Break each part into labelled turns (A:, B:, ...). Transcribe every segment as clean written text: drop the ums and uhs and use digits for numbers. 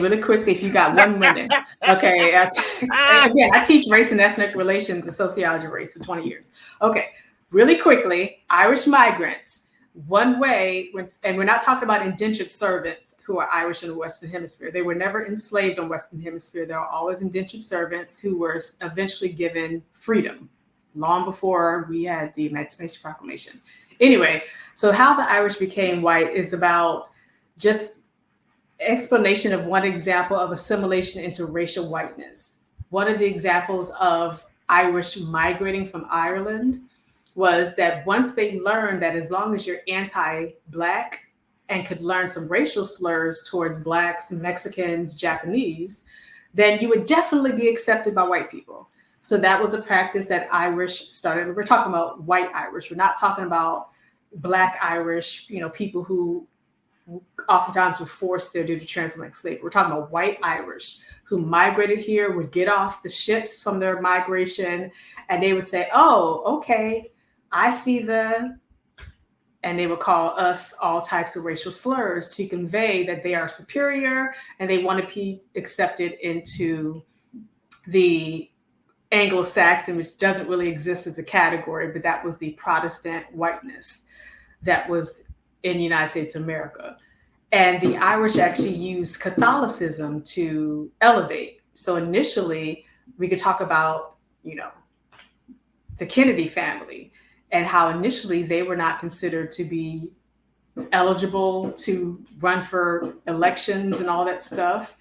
A: really quickly, if you got 1 minute. Okay. Again, I teach race and ethnic relations and sociology of race for 20 years. Okay. Really quickly, Irish migrants. One way, and we're not talking about indentured servants who are Irish in the Western Hemisphere. They were never enslaved in the Western Hemisphere. There were always indentured servants who were eventually given freedom long before we had the Emancipation Proclamation. Anyway, so how the Irish became white is about just explanation of one example of assimilation into racial whiteness. One of the examples of Irish migrating from Ireland was that once they learned that as long as you're anti-Black and could learn some racial slurs towards Blacks, Mexicans, Japanese, then you would definitely be accepted by white people. So that was a practice that Irish started. We're talking about white Irish. We're not talking about Black Irish, people who oftentimes were forced there due to transatlantic slavery. We're talking about white Irish who migrated here, would get off the ships from their migration, and they would say, oh, okay, I see and they would call us all types of racial slurs to convey that they are superior and they want to be accepted into the Anglo-Saxon, which doesn't really exist as a category, but that was the Protestant whiteness that was in the United States of America. And the Irish actually used Catholicism to elevate. So initially, we could talk about, the Kennedy family and how initially they were not considered to be eligible to run for elections and all that stuff.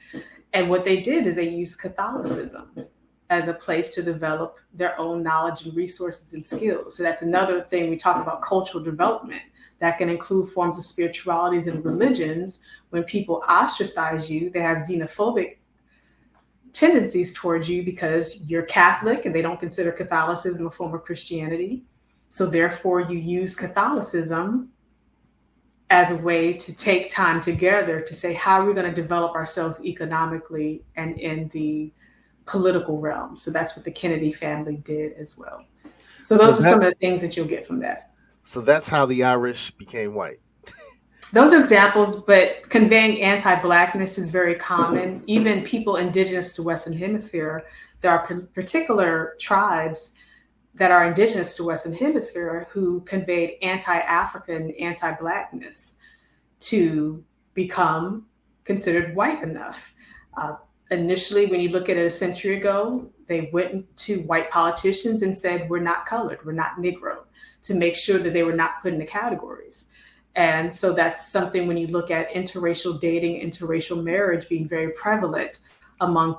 A: And what they did is they used Catholicism as a place to develop their own knowledge and resources and skills. So that's another thing we talk about, cultural development. That can include forms of spiritualities and religions. When people ostracize you, they have xenophobic tendencies towards you because you're Catholic and they don't consider Catholicism a form of Christianity. So therefore you use Catholicism as a way to take time together to say, how are we going to develop ourselves economically and in the political realm? So that's what the Kennedy family did as well. So those are some of the things that you'll get from that.
B: So that's how the Irish became white.
A: Those are examples, but conveying anti-Blackness is very common. Even people indigenous to Western Hemisphere, there are particular tribes that are indigenous to Western Hemisphere who conveyed anti-African, anti-Blackness to become considered white enough. Initially, when you look at it a century ago, they went to white politicians and said, we're not colored, we're not Negro, to make sure that they were not put in the categories. And so that's something when you look at interracial dating, interracial marriage being very prevalent among